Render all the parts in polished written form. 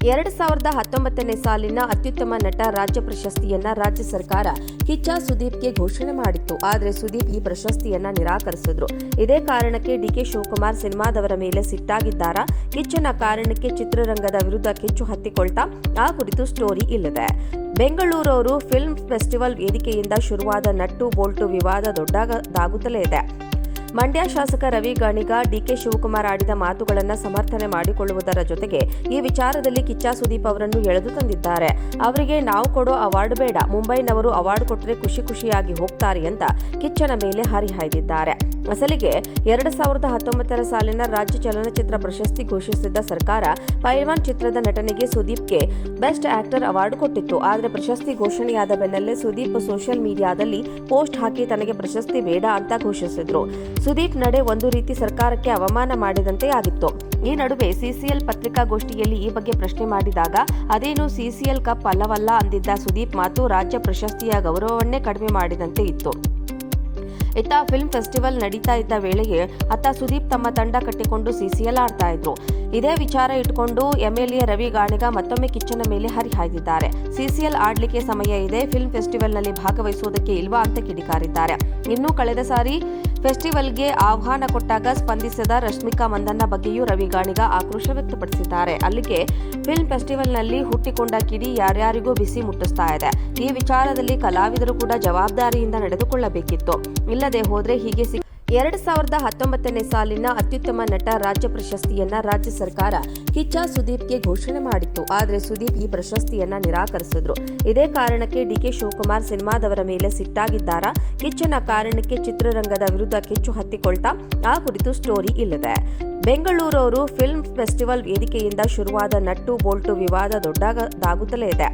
2019ನೇ ಸಾಲಿನ ಅತ್ಯುತ್ತಮ ನಟ ರಾಜ್ಯ ಪ್ರಶಸ್ತಿಯನ್ನ ರಾಜ್ಯ ಸರ್ಕಾರ ಕಿಚ್ಚ ಸುದೀಪ್ಗೆ ಘೋಷಣೆ ಮಾಡಿತ್ತು. ಆದರೆ ಸುದೀಪ್ ಈ ಪ್ರಶಸ್ತಿಯನ್ನ ನಿರಾಕರಿಸಿದ್ರು. ಇದೇ ಕಾರಣಕ್ಕೆ ಡಿಕೆ ಶಿವಕುಮಾರ್ ಸಿನಿಮಾದವರ ಮೇಲೆ ಸಿಟ್ಟಾಗಿದ್ದಾರಾ? ಕಿಚ್ಚನ ಕಾರಣಕ್ಕೆ ಚಿತ್ರರಂಗದ ವಿರುದ್ಧ ಕಿಚ್ಚು ಹತ್ತಿಕೊಳ್ತಾ? ಆ ಕುರಿತು ಸ್ಟೋರಿ ಇಲ್ಲಿದೆ. ಬೆಂಗಳೂರು ಫಿಲ್ಮ್ ಫೆಸ್ಟಿವಲ್ ವೇದಿಕೆಯಿಂದ ಶುರುವಾದ ನಟ್ಟು ಬೋಲ್ಟು ವಿವಾದ ದೊಡ್ಡದಾಗುತ್ತಲೇ ಇದೆ. ಮಂಡ್ಯ ಶಾಸಕ ರವಿ ಗಾಣಿಗ ಡಿಕೆ ಶಿವಕುಮಾರ್ ಆಡಿದ ಮಾತುಗಳನ್ನು ಸಮರ್ಥನೆ ಮಾಡಿಕೊಳ್ಳುವುದರ ಜೊತೆಗೆ ಈ ವಿಚಾರದಲ್ಲಿ ಕಿಚ್ಚ ಸುದೀಪ್ ಅವರನ್ನು ಎಳೆದು ತಂದಿದ್ದಾರೆ. ಅವರಿಗೆ ನಾವು ಕೊಡೋ ಅವಾರ್ಡ್ ಬೇಡ, ಮುಂಬೈನವರು ಅವಾರ್ಡ್ ಕೊಟ್ಟರೆ ಖುಷಿಯಾಗಿ ಹೋಗ್ತಾರೆ ಅಂತ ಕಿಚ್ಚನ ಮೇಲೆ ಹರಿಹಾಯ್ದಿದ್ದಾರೆ. ಅಸಲಿಗೆ 2019ರ ಸಾಲಿನ ರಾಜ್ಯ ಚಲನಚಿತ್ರ ಪ್ರಶಸ್ತಿ ಘೋಷಿಸಿದ್ದ ಸರ್ಕಾರ ಪೈಲ್ವಾನ್ ಚಿತ್ರದ ನಟನೆಗೆ ಸುದೀಪ್ಗೆ ಬೆಸ್ಟ್ ಆಕ್ಟರ್ ಅವಾರ್ಡ್ ಕೊಟ್ಟಿತ್ತು. ಆದರೆ ಪ್ರಶಸ್ತಿ ಘೋಷಣೆಯಾದ ಬೆನ್ನಲ್ಲೇ ಸುದೀಪ್ ಸೋಷಿಯಲ್ ಮೀಡಿಯಾದಲ್ಲಿ ಪೋಸ್ಟ್ ಹಾಕಿ ತನಗೆ ಪ್ರಶಸ್ತಿ ಬೇಡ ಅಂತ ಘೋಷಿಸಿದ್ರು. ಸುದೀಪ್ ನಡೆ ಒಂದು ರೀತಿ ಸರ್ಕಾರಕ್ಕೆ ಅವಮಾನ ಮಾಡಿದಂತೆ ಆಗಿತ್ತು. ಈ ನಡುವೆ ಸಿಸಿಎಲ್ ಪತ್ರಿಕಾಗೋಷ್ಠಿಯಲ್ಲಿ ಈ ಬಗ್ಗೆ ಪ್ರಶ್ನೆ ಮಾಡಿದಾಗ ಅದೇನು ಸಿಸಿಎಲ್ ಕಪ್ ಅಲ್ಲವಲ್ಲ ಅಂದಿದ್ದ ಸುದೀಪ್ ಮಾತು ರಾಜ್ಯ ಪ್ರಶಸ್ತಿಯ ಗೌರವವನ್ನೇ ಕಡಿಮೆ ಮಾಡಿದಂತೆ ಇತ್ತು. ಇತ್ತ ಫಿಲ್ಮ್ ಫೆಸ್ಟಿವಲ್ ನಡೀತಾ ಇದ್ದ ವೇಳೆಗೆ ಅತ್ತ ಸುದೀಪ್ ತಮ್ಮ ತಂಡ ಕಟ್ಟಿಕೊಂಡು ಸಿಸಿಎಲ್ ಆಡ್ತಾ ಇದ್ರು. ಇದೇ ವಿಚಾರ ಇಟ್ಕೊಂಡು ಎಂಎಲ್ಎ ರವಿ ಗಾಣಿಗ ಮತ್ತೊಮ್ಮೆ ಕಿಚ್ಚನ ಮೇಲೆ ಹರಿಹಾಯ್ದಿದ್ದಾರೆ. ಸಿಸಿಎಲ್ ಆಡ್ಲಿಕ್ಕೆ ಸಮಯ ಇದೆ, ಫಿಲ್ಮ್ ಫೆಸ್ಟಿವಲ್ನಲ್ಲಿ ಭಾಗವಹಿಸುವುದಕ್ಕೆ ಇಲ್ವಾ ಅಂತ ಕಿಡಿಕಾರಿದ್ದಾರೆ. ಇನ್ನು ಕಳೆದ ಸಾರಿ ಫೆಸ್ಟಿವಲ್ಗೆ ಆಹ್ವಾನ ಕೊಟ್ಟಾಗ ಸ್ಪಂದಿಸಿದ ರಶ್ಮಿಕಾ ಮಂದಣ್ಣ ಬಗ್ಗೆಯೂ ರವಿ ಗಾಣಿಗ ಆಕ್ರೋಶ ವ್ಯಕ್ತಪಡಿಸಿದ್ದಾರೆ. ಅಲ್ಲಿಗೆ ಫಿಲ್ಮ್ ಫೆಸ್ಟಿವಲ್ನಲ್ಲಿ ಹುಟ್ಟಿಕೊಂಡ ಕಿಡಿ ಯಾರ್ಯಾರಿಗೂ ಬಿಸಿ ಮುಟ್ಟಿಸ್ತಾ ಇದೆ. ಈ ವಿಚಾರದಲ್ಲಿ ಕಲಾವಿದರು ಕೂಡ ಜವಾಬ್ದಾರಿಯಿಂದ ನಡೆದುಕೊಳ್ಳಬೇಕಿತ್ತು. ಇಲ್ಲದೆ ಹೋದ್ರೆ ಹೀಗೆ 2019ನೇ ಸಾಲಿನ ಅತ್ಯುತ್ತಮ ನಟ ರಾಜ್ಯ ಪ್ರಶಸ್ತಿಯನ್ನ ರಾಜ್ಯ ಸರ್ಕಾರ ಕಿಚ್ಚ ಸುದೀಪ್ಗೆ ಘೋಷಣೆ ಮಾಡಿತ್ತು. ಆದರೆ ಸುದೀಪ್ ಈ ಪ್ರಶಸ್ತಿಯನ್ನ ನಿರಾಕರಿಸಿದ್ರು. ಇದೇ ಕಾರಣಕ್ಕೆ ಡಿಕೆ ಶಿವಕುಮಾರ್ ಸಿನಿಮಾದವರ ಮೇಲೆ ಸಿಟ್ಟಾಗಿದ್ದಾರಾ? ಕಿಚ್ಚನ ಕಾರಣಕ್ಕೆ ಚಿತ್ರರಂಗದ ವಿರುದ್ಧ ಕಿಚ್ಚು ಹತ್ತಿಕೊಳ್ತಾ? ಆ ಕುರಿತು ಸ್ಟೋರಿ ಇಲ್ಲಿದೆ. ಬೆಂಗಳೂರು ಫಿಲ್ಮ್ ಫೆಸ್ಟಿವಲ್ ವೇದಿಕೆಯಿಂದ ಶುರುವಾದ ನಟ್ಟು ಬೋಲ್ಟು ವಿವಾದ ದೊಡ್ಡದಾಗುತ್ತಲೇ ಇದೆ.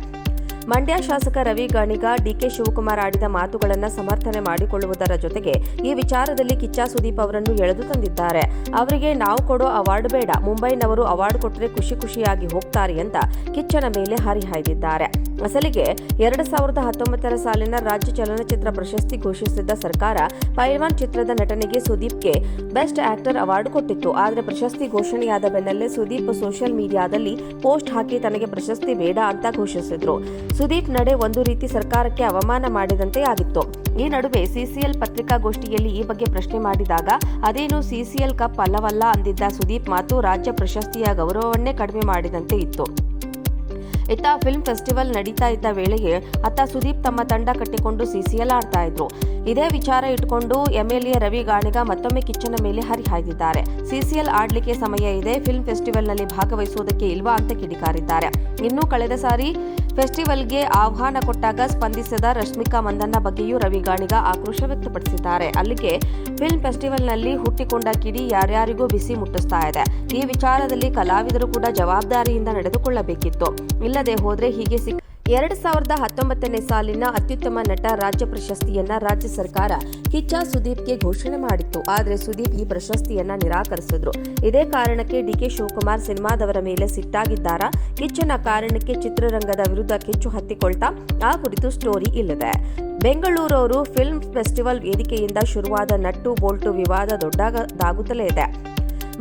ಮಂಡ್ಯ ಶಾಸಕ ರವಿ ಗಾಣಿಗ ಡಿಕೆ ಶಿವಕುಮಾರ್ ಆಡಿದ ಮಾತುಗಳನ್ನು ಸಮರ್ಥನೆ ಮಾಡಿಕೊಳ್ಳುವುದರ ಜೊತೆಗೆ ಈ ವಿಚಾರದಲ್ಲಿ ಕಿಚ್ಚ ಸುದೀಪ್ ಅವರನ್ನು ಎಳೆದು ತಂದಿದ್ದಾರೆ. ಅವರಿಗೆ ನಾವು ಕೊಡೋ ಅವಾರ್ಡ್ ಬೇಡ, ಮುಂಬೈನವರು ಅವಾರ್ಡ್ ಕೊಟ್ಟರೆ ಖುಷಿಯಾಗಿ ಹೋಗ್ತಾರೆ ಅಂತ ಕಿಚ್ಚನ ಮೇಲೆ ಹರಿಹಾಯ್ದಿದ್ದಾರೆ. ಅಸಲಿಗೆ 2019ರ ಸಾಲಿನ ರಾಜ್ಯ ಚಲನಚಿತ್ರ ಪ್ರಶಸ್ತಿ ಘೋಷಿಸಿದ್ದ ಸರ್ಕಾರ ಪೈಲ್ವಾನ್ ಚಿತ್ರದ ನಟನೆಗೆ ಸುದೀಪ್ಗೆ ಬೆಸ್ಟ್ ಆಕ್ಟರ್ ಅವಾರ್ಡ್ ಕೊಟ್ಟಿತ್ತು. ಆದರೆ ಪ್ರಶಸ್ತಿ ಘೋಷಣೆಯಾದ ಬೆನ್ನಲ್ಲೇ ಸುದೀಪ್ ಸೋಷಿಯಲ್ ಮೀಡಿಯಾದಲ್ಲಿ ಪೋಸ್ಟ್ ಹಾಕಿ ತನಗೆ ಪ್ರಶಸ್ತಿ ಬೇಡ ಅಂತ ಘೋಷಿಸಿದ್ರು. ಸುದೀಪ್ ನಡೆ ಒಂದು ರೀತಿ ಸರ್ಕಾರಕ್ಕೆ ಅವಮಾನ ಮಾಡಿದಂತೆ ಆಗಿತ್ತು. ಈ ನಡುವೆ ಸಿಸಿಎಲ್ ಪತ್ರಿಕಾಗೋಷ್ಠಿಯಲ್ಲಿ ಈ ಬಗ್ಗೆ ಪ್ರಶ್ನೆ ಮಾಡಿದಾಗ ಅದೇನು ಸಿಸಿಎಲ್ ಕಪ್ ಅಲ್ಲವಲ್ಲ ಅಂದಿದ್ದ ಸುದೀಪ್ ಮಾತು ರಾಜ್ಯ ಪ್ರಶಸ್ತಿಯ ಗೌರವವನ್ನೇ ಕಡಿಮೆ ಮಾಡಿದಂತೆ ಇತ್ತು. ಇತ್ತ ಫಿಲ್ಮ್ ಫೆಸ್ಟಿವಲ್ ನಡೀತಾ ಇದ್ದ ವೇಳೆಗೆ ಅತ್ತ ಸುದೀಪ್ ತಮ್ಮ ತಂಡ ಕಟ್ಟಿಕೊಂಡು ಸಿಸಿಎಲ್ ಆಡ್ತಾ ಇದ್ರು. ಇದೇ ವಿಚಾರ ಇಟ್ಕೊಂಡು ಎಂಎಲ್ಎ ರವಿ ಗಾಣಿಗ ಮತ್ತೊಮ್ಮೆ ಕಿಚ್ಚನ ಮೇಲೆ ಹರಿಹಾಯ್ದಿದ್ದಾರೆ. ಸಿಸಿಎಲ್ ಆಡ್ಲಿಕ್ಕೆ ಸಮಯ ಇದೆ, ಫಿಲ್ಮ್ ಫೆಸ್ಟಿವಲ್ನಲ್ಲಿ ಭಾಗವಹಿಸುವುದಕ್ಕೆ ಇಲ್ವಾ ಅಂತ ಕಿಡಿಕಾರಿದ್ದಾರೆ. ಇನ್ನು ಕಳೆದ ಸಾರಿ ಫೆಸ್ಟಿವಲ್ಗೆ ಆಹ್ವಾನ ಕೊಟ್ಟಾಗ ಸ್ಪಂದಿಸಿದ ರಶ್ಮಿಕಾ ಮಂದಣ್ಣ ಬಗ್ಗೆಯೂ ರವಿ ಗಾಣಿಗ ಆಕ್ರೋಶ ವ್ಯಕ್ತಪಡಿಸಿದ್ದಾರೆ. ಅಲ್ಲಿಗೆ ಫಿಲ್ಮ್ ಫೆಸ್ಟಿವಲ್ನಲ್ಲಿ ಹುಟ್ಟಿಕೊಂಡ ಕಿಡಿ ಯಾರ್ಯಾರಿಗೂ ಬಿಸಿ ಮುಟ್ಟಿಸ್ತಾ ಇದೆ. ಈ ವಿಚಾರದಲ್ಲಿ ಕಲಾವಿದರು ಕೂಡ ಜವಾಬ್ದಾರಿಯಿಂದ ನಡೆದುಕೊಳ್ಳಬೇಕಿತ್ತು. ಇಲ್ಲದೆ ಹೋದ್ರೆ ಹೀಗೆ 2019ನೇ ಸಾಲಿನ ಅತ್ಯುತ್ತಮ ನಟ ರಾಜ್ಯ ಪ್ರಶಸ್ತಿಯನ್ನ ರಾಜ್ಯ ಸರ್ಕಾರ ಕಿಚ್ಚ ಸುದೀಪ್ಗೆ ಘೋಷಣೆ ಮಾಡಿತ್ತು. ಆದರೆ ಸುದೀಪ್ ಈ ಪ್ರಶಸ್ತಿಯನ್ನ ನಿರಾಕರಿಸಿದ್ರು. ಇದೇ ಕಾರಣಕ್ಕೆ ಡಿಕೆ ಶಿವಕುಮಾರ್ ಸಿನಿಮಾದವರ ಮೇಲೆ ಸಿಟ್ಟಾಗಿದ್ದಾರಾ? ಕಿಚ್ಚನ ಕಾರಣಕ್ಕೆ ಚಿತ್ರರಂಗದ ವಿರುದ್ಧ ಕಿಚ್ಚು ಹತ್ತಿಕೊಳ್ತಾ? ಆ ಕುರಿತು ಸ್ಟೋರಿ ಇಲ್ಲಿದೆ. ಬೆಂಗಳೂರು ಫಿಲ್ಮ್ ಫೆಸ್ಟಿವಲ್ ವೇದಿಕೆಯಿಂದ ಶುರುವಾದ ನಟ್ಟು ಬೋಲ್ಟು ವಿವಾದ ದೊಡ್ಡದಾಗುತ್ತಲೇ ಇದೆ.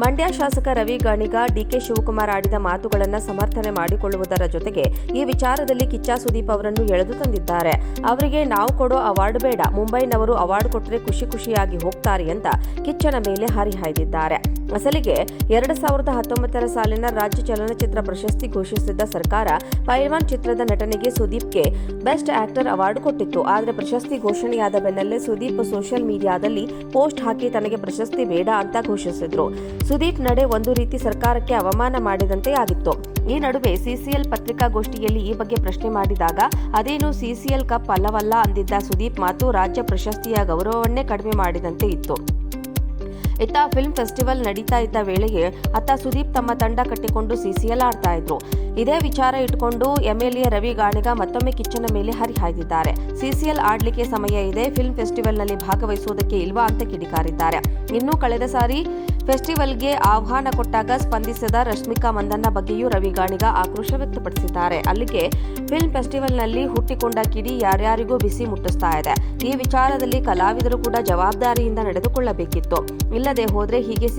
ಮಂಡ್ಯ ಶಾಸಕ ರವಿ ಗಾಣಿಗ ಡಿಕೆ ಶಿವಕುಮಾರ್ ಆಡಿದ ಮಾತುಗಳನ್ನು ಸಮರ್ಥನೆ ಮಾಡಿಕೊಳ್ಳುವುದರ ಜೊತೆಗೆ ಈ ವಿಚಾರದಲ್ಲಿ ಕಿಚ್ಚ ಸುದೀಪ್ ಅವರನ್ನು ಎಳೆದು ತಂದಿದ್ದಾರೆ. ಅವರಿಗೆ ನಾವು ಕೊಡೋ ಅವಾರ್ಡ್ ಬೇಡ, ಮುಂಬೈನವರು ಅವಾರ್ಡ್ ಕೊಟ್ಟರೆ ಖುಷಿಯಾಗಿ ಹೋಗ್ತಾರೆ ಅಂತ ಕಿಚ್ಚನ ಮೇಲೆ ಹರಿಹಾಯ್ದಿದ್ದಾರೆ. ಅಸಲಿಗೆ 2019ರ ಸಾಲಿನ ರಾಜ್ಯ ಚಲನಚಿತ್ರ ಪ್ರಶಸ್ತಿ ಘೋಷಿಸಿದ್ದ ಸರ್ಕಾರ ಪೈಲ್ವಾನ್ ಚಿತ್ರದ ನಟನೆಗೆ ಸುದೀಪ್ಗೆ ಬೆಸ್ಟ್ ಆಕ್ಟರ್ ಅವಾರ್ಡ್ ಕೊಟ್ಟಿತ್ತು. ಆದರೆ ಪ್ರಶಸ್ತಿ ಘೋಷಣೆಯಾದ ಬೆನ್ನಲ್ಲೇ ಸುದೀಪ್ ಸೋಷಿಯಲ್ ಮೀಡಿಯಾದಲ್ಲಿ ಪೋಸ್ಟ್ ಹಾಕಿ ತನಗೆ ಪ್ರಶಸ್ತಿ ಬೇಡ ಅಂತ ಘೋಷಿಸಿದ್ರು. ಸುದೀಪ್ ನಡೆ ಒಂದು ರೀತಿ ಸರ್ಕಾರಕ್ಕೆ ಅವಮಾನ ಮಾಡಿದಂತೆ ಆಗಿತ್ತು. ಈ ನಡುವೆ ಸಿಸಿಎಲ್ ಪತ್ರಿಕಾಗೋಷ್ಠಿಯಲ್ಲಿ ಈ ಬಗ್ಗೆ ಪ್ರಶ್ನೆ ಮಾಡಿದಾಗ ಅದೇನು ಸಿಸಿಎಲ್ ಕಪ್ ಅಲ್ಲವಲ್ಲ ಅಂದಿದ್ದ ಸುದೀಪ್ ಮಾತು ರಾಜ್ಯ ಪ್ರಶಸ್ತಿಯ ಗೌರವವನ್ನೇ ಕಡಿಮೆ ಮಾಡಿದಂತೆ ಇತ್ತು. ಇತ್ತ ಫಿಲ್ಮ್ ಫೆಸ್ಟಿವಲ್ ನಡೀತಾ ಇದ್ದ ವೇಳೆಗೆ ಅತ್ತ ಸುದೀಪ್ ತಮ್ಮ ತಂಡ ಕಟ್ಟಿಕೊಂಡು ಸಿಸಿಎಲ್ ಆಡ್ತಾ ಇದ್ರು. ಇದೇ ವಿಚಾರ ಇಟ್ಕೊಂಡು ಎಂಎಲ್ಎ ರವಿ ಗಾಣಿಗ ಮತ್ತೊಮ್ಮೆ ಕಿಚ್ಚನ ಮೇಲೆ ಹರಿಹಾಯ್ದಿದ್ದಾರೆ. ಸಿಸಿಎಲ್ ಆಡ್ಲಿಕ್ಕೆ ಸಮಯ ಇದೆ, ಫಿಲ್ಮ್ ಫೆಸ್ಟಿವಲ್ನಲ್ಲಿ ಭಾಗವಹಿಸುವುದಕ್ಕೆ ಇಲ್ವಾ ಅಂತ ಕಿಡಿಕಾರಿದ್ದಾರೆ. ಇನ್ನು ಕಳೆದ ಸಾರಿ ಫೆಸ್ಟಿವಲ್ಗೆ ಆಹ್ವಾನ ಕೊಟ್ಟಾಗ ಸ್ಪಂದಿಸಿದ ರಶ್ಮಿಕಾ ಮಂದಣ್ಣ ಬಗ್ಗೆಯೂ ರವಿ ಗಾಣಿಗ ಆಕ್ರೋಶ ವ್ಯಕ್ತಪಡಿಸಿದ್ದಾರೆ. ಅಲ್ಲಿಗೆ ಫಿಲ್ಮ್ ಫೆಸ್ಟಿವಲ್ನಲ್ಲಿ ಹುಟ್ಟಿಕೊಂಡ ಕಿಡಿ ಯಾರ್ಯಾರಿಗೂ ಬಿಸಿ ಮುಟ್ಟಿಸ್ತಾ ಇದೆ. ಈ ವಿಚಾರದಲ್ಲಿ ಕಲಾವಿದರು ಕೂಡ ಜವಾಬ್ದಾರಿಯಿಂದ ನಡೆದುಕೊಳ್ಳಬೇಕಿತ್ತು. ಇಲ್ಲದೆ ಹೋದ್ರೆ ಹೀಗೆ